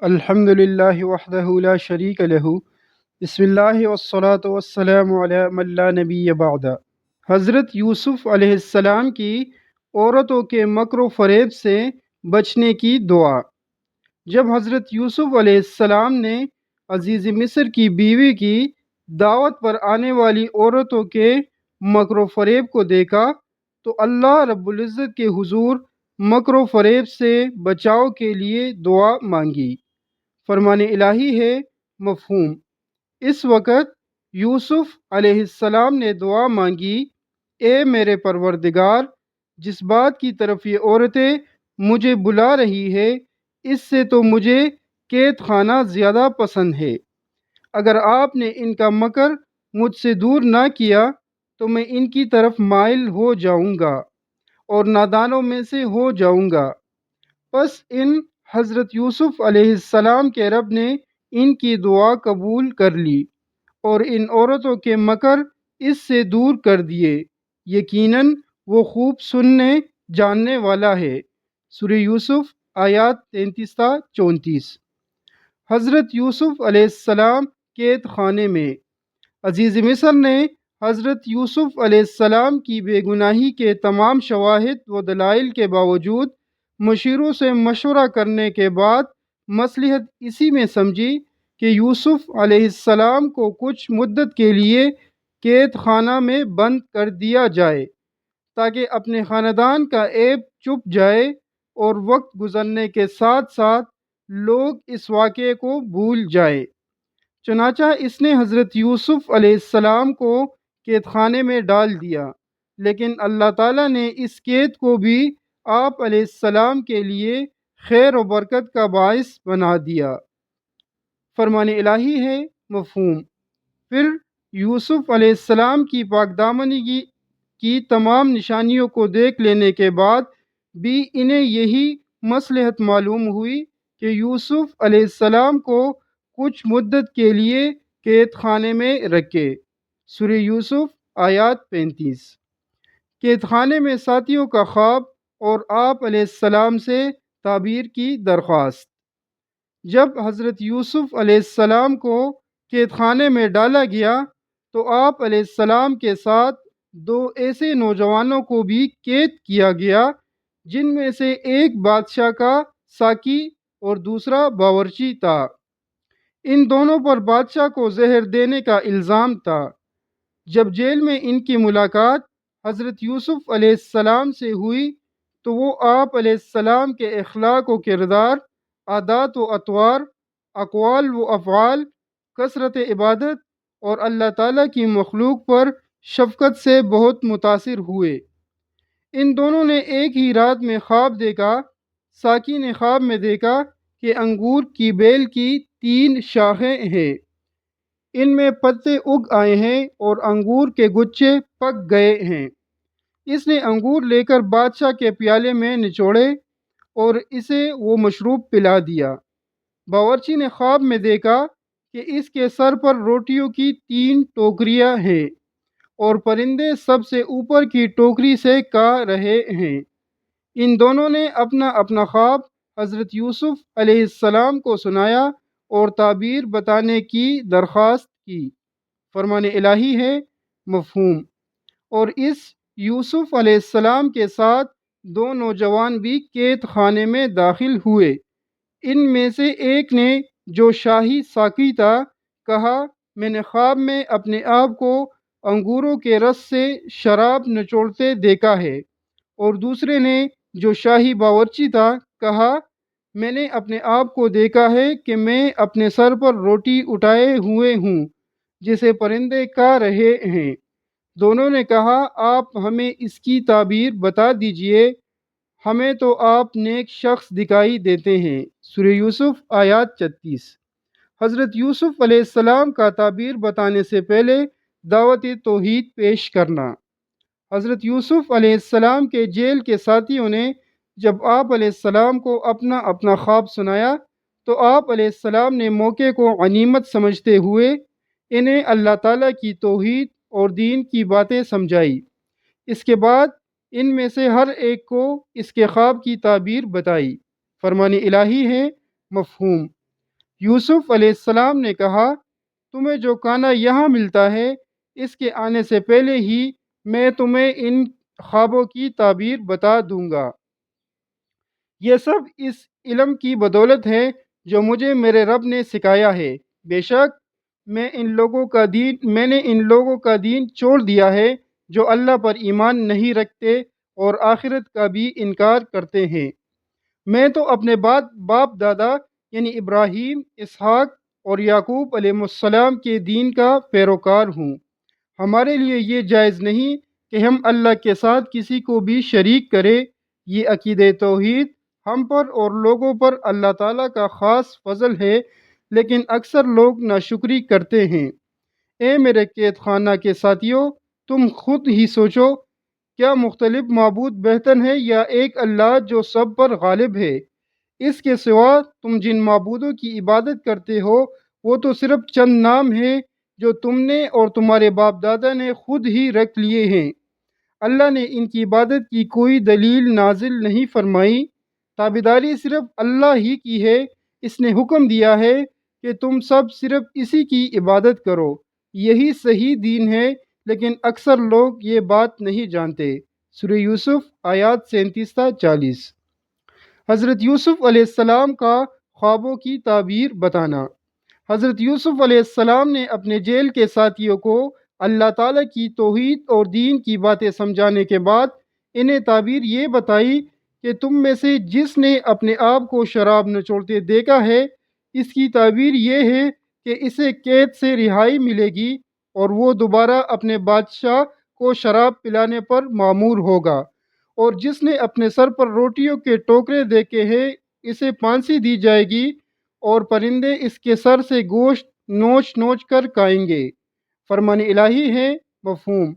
الحمد للہ وحدہ لا شریک لہ بسم اللہ والصلاة والسلام علی من لا نبی بعد۔ حضرت یوسف علیہ السلام کی عورتوں کے مکر و فریب سے بچنے کی دعا۔ جب حضرت یوسف علیہ السلام نے عزیز مصر کی بیوی کی دعوت پر آنے والی عورتوں کے مکر و فریب کو دیکھا تو اللہ رب العزت کے حضور مکر و فریب سے بچاؤ کے لیے دعا مانگی۔ فرمان الہی ہے مفہوم۔ اس وقت یوسف علیہ السلام نے دعا مانگی، اے میرے پروردگار، جس بات کی طرف یہ عورتیں مجھے بلا رہی ہے اس سے تو مجھے قید خانہ زیادہ پسند ہے۔ اگر آپ نے ان کا مکر مجھ سے دور نہ کیا تو میں ان کی طرف مائل ہو جاؤں گا اور نادانوں میں سے ہو جاؤں گا۔ پس ان حضرت یوسف علیہ السلام کے رب نے ان کی دعا قبول کر لی اور ان عورتوں کے مکر اس سے دور کر دیے۔ یقیناً وہ خوب سننے جاننے والا ہے۔ سورہ یوسف آیات 33 تا 34۔ حضرت یوسف علیہ السلام قید خانے میں۔ عزیز مصر نے حضرت یوسف علیہ السلام کی بے گناہی کے تمام شواہد و دلائل کے باوجود مشیروں سے مشورہ کرنے کے بعد مصلحت اسی میں سمجھی کہ یوسف علیہ السلام کو کچھ مدت کے لیے قید خانہ میں بند کر دیا جائے تاکہ اپنے خاندان کا عیب چھپ جائے اور وقت گزرنے کے ساتھ ساتھ لوگ اس واقعے کو بھول جائے۔ چنانچہ اس نے حضرت یوسف علیہ السلام کو قید خانے میں ڈال دیا، لیکن اللہ تعالیٰ نے اس قید کو بھی آپ علیہ السلام کے لیے خیر و برکت کا باعث بنا دیا۔ فرمان الہی ہے مفہوم۔ پھر یوسف علیہ السلام کی پاک دامنی کی تمام نشانیوں کو دیکھ لینے کے بعد بھی انہیں یہی مصلحت معلوم ہوئی کہ یوسف علیہ السلام کو کچھ مدت کے لیے قید خانے میں رکھے۔ سورہ یوسف آیات 35۔ قید خانے میں ساتھیوں کا خواب اور آپ علیہ السلام سے تعبیر کی درخواست۔ جب حضرت یوسف علیہ السلام کو قید خانے میں ڈالا گیا تو آپ علیہ السلام کے ساتھ دو ایسے نوجوانوں کو بھی قید کیا گیا جن میں سے ایک بادشاہ کا ساقی اور دوسرا باورچی تھا۔ ان دونوں پر بادشاہ کو زہر دینے کا الزام تھا۔ جب جیل میں ان کی ملاقات حضرت یوسف علیہ السلام سے ہوئی تو وہ آپ علیہ السلام کے اخلاق و کردار، عادات و اطوار، اقوال و افعال، کثرت عبادت اور اللہ تعالیٰ کی مخلوق پر شفقت سے بہت متاثر ہوئے۔ ان دونوں نے ایک ہی رات میں خواب دیکھا۔ ساقی نے خواب میں دیکھا کہ انگور کی بیل کی 3 شاخیں ہیں، ان میں پتے اگ آئے ہیں اور انگور کے گچھے پک گئے ہیں۔ اس نے انگور لے کر بادشاہ کے پیالے میں نچوڑے اور اسے وہ مشروب پلا دیا۔ باورچی نے خواب میں دیکھا کہ اس کے سر پر روٹیوں کی 3 ٹوکریاں ہیں اور پرندے سب سے اوپر کی ٹوکری سے کھا رہے ہیں۔ ان دونوں نے اپنا اپنا خواب حضرت یوسف علیہ السلام کو سنایا اور تعبیر بتانے کی درخواست کی۔ فرمان الہی ہے مفہوم۔ اور اس یوسف علیہ السلام کے ساتھ 2 نوجوان بھی قید خانے میں داخل ہوئے۔ ان میں سے ایک نے، جو شاہی ساقی تھا، کہا، میں نے خواب میں اپنے آپ کو انگوروں کے رس سے شراب نچوڑتے دیکھا ہے، اور دوسرے نے، جو شاہی باورچی تھا، کہا، میں نے اپنے آپ کو دیکھا ہے کہ میں اپنے سر پر روٹی اٹھائے ہوئے ہوں جسے پرندے کھا رہے ہیں۔ دونوں نے کہا، آپ ہمیں اس کی تعبیر بتا دیجئے، ہمیں تو آپ نیک شخص دکھائی دیتے ہیں۔ سورہ یوسف آیات 36۔ حضرت یوسف علیہ السلام کا تعبیر بتانے سے پہلے دعوت توحید پیش کرنا۔ حضرت یوسف علیہ السلام کے جیل کے ساتھیوں نے جب آپ علیہ السلام کو اپنا اپنا خواب سنایا تو آپ علیہ السلام نے موقع کو غنیمت سمجھتے ہوئے انہیں اللہ تعالیٰ کی توحید اور دین کی باتیں سمجھائی۔ اس کے بعد ان میں سے ہر ایک کو اس کے خواب کی تعبیر بتائی۔ فرمان الہی ہے مفہوم۔ یوسف علیہ السلام نے کہا، تمہیں جو کھانا یہاں ملتا ہے، اس کے آنے سے پہلے ہی میں تمہیں ان خوابوں کی تعبیر بتا دوں گا۔ یہ سب اس علم کی بدولت ہے جو مجھے میرے رب نے سکھایا ہے۔ بے شک میں نے ان لوگوں کا دین چھوڑ دیا ہے جو اللہ پر ایمان نہیں رکھتے اور آخرت کا بھی انکار کرتے ہیں۔ میں تو اپنے باپ دادا یعنی ابراہیم، اسحاق اور یعقوب علیہ السلام کے دین کا پیروکار ہوں۔ ہمارے لیے یہ جائز نہیں کہ ہم اللہ کے ساتھ کسی کو بھی شریک کریں۔ یہ عقیدہ توحید ہم پر اور لوگوں پر اللہ تعالیٰ کا خاص فضل ہے، لیکن اکثر لوگ ناشکری کرتے ہیں۔ اے میرے قید خانہ کے ساتھیوں، تم خود ہی سوچو، کیا مختلف معبود بہتر ہیں یا ایک اللہ جو سب پر غالب ہے؟ اس کے سوا تم جن معبودوں کی عبادت کرتے ہو وہ تو صرف چند نام ہیں جو تم نے اور تمہارے باپ دادا نے خود ہی رکھ لیے ہیں۔ اللہ نے ان کی عبادت کی کوئی دلیل نازل نہیں فرمائی۔ تابعداری صرف اللہ ہی کی ہے۔ اس نے حکم دیا ہے کہ تم سب صرف اسی کی عبادت کرو۔ یہی صحیح دین ہے، لیکن اکثر لوگ یہ بات نہیں جانتے۔ سورہ یوسف آیات 37 تا 40۔ حضرت یوسف علیہ السلام کا خوابوں کی تعبیر بتانا۔ حضرت یوسف علیہ السلام نے اپنے جیل کے ساتھیوں کو اللہ تعالیٰ کی توحید اور دین کی باتیں سمجھانے کے بعد انہیں تعبیر یہ بتائی کہ تم میں سے جس نے اپنے آپ کو شراب نچوڑتے دیکھا ہے، اس کی تعبیر یہ ہے کہ اسے قید سے رہائی ملے گی اور وہ دوبارہ اپنے بادشاہ کو شراب پلانے پر مامور ہوگا، اور جس نے اپنے سر پر روٹیوں کے ٹوکرے دیکھے ہیں، اسے پھانسی دی جائے گی اور پرندے اس کے سر سے گوشت نوچ نوچ کر کھائیں گے۔ فرمان الہی ہے مفہوم۔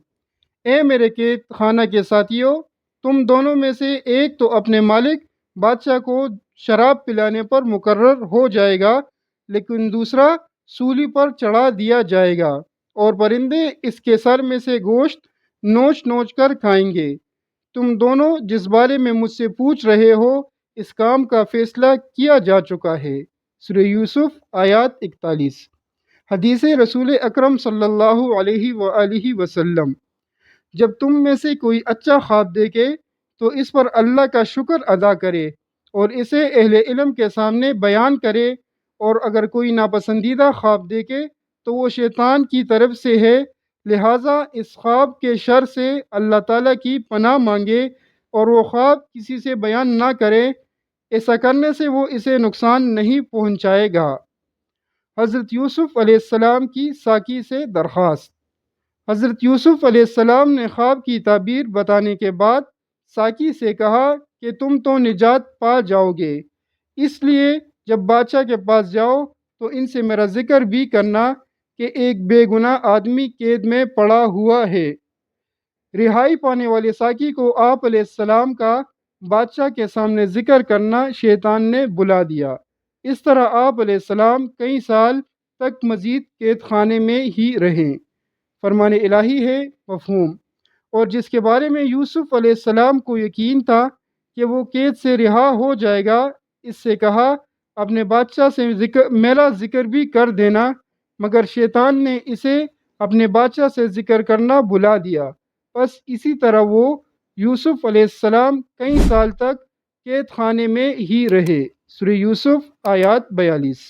اے میرے قید خانہ کے ساتھیوں، تم دونوں میں سے ایک تو اپنے مالک بادشاہ کو شراب پلانے پر مقرر ہو جائے گا، لیکن دوسرا سولی پر چڑھا دیا جائے گا اور پرندے اس کے سر میں سے گوشت نوچ نوچ کر کھائیں گے۔ تم دونوں جس بارے میں مجھ سے پوچھ رہے ہو، اس کام کا فیصلہ کیا جا چکا ہے۔ سورہ یوسف آیات 41۔ حدیث رسول اکرم صلی اللہ علیہ وآلہ وسلم۔ جب تم میں سے کوئی اچھا خواب دیکھے تو اس پر اللہ کا شکر ادا کرے اور اسے اہل علم کے سامنے بیان کرے، اور اگر کوئی ناپسندیدہ خواب دیکھے تو وہ شیطان کی طرف سے ہے، لہٰذا اس خواب کے شر سے اللہ تعالیٰ کی پناہ مانگے اور وہ خواب کسی سے بیان نہ کرے۔ ایسا کرنے سے وہ اسے نقصان نہیں پہنچائے گا۔ حضرت یوسف علیہ السلام کی ساقی سے درخواست۔ حضرت یوسف علیہ السلام نے خواب کی تعبیر بتانے کے بعد ساقی سے کہا کہ تم تو نجات پا جاؤ گے، اس لیے جب بادشاہ کے پاس جاؤ تو ان سے میرا ذکر بھی کرنا کہ ایک بے گناہ آدمی قید میں پڑا ہوا ہے۔ رہائی پانے والے ساقی کو آپ علیہ السلام کا بادشاہ کے سامنے ذکر کرنا شیطان نے بلا دیا۔ اس طرح آپ علیہ السلام کئی سال تک مزید قید خانے میں ہی رہیں۔ فرمان الہی ہے مفہوم۔ اور جس کے بارے میں یوسف علیہ السلام کو یقین تھا کہ وہ قید سے رہا ہو جائے گا، اس سے کہا اپنے بادشاہ سے میرا ذکر بھی کر دینا، مگر شیطان نے اسے اپنے بادشاہ سے ذکر کرنا بلا دیا۔ بس اسی طرح وہ یوسف علیہ السلام کئی سال تک قید خانے میں ہی رہے۔ سورہ یوسف آیات 42۔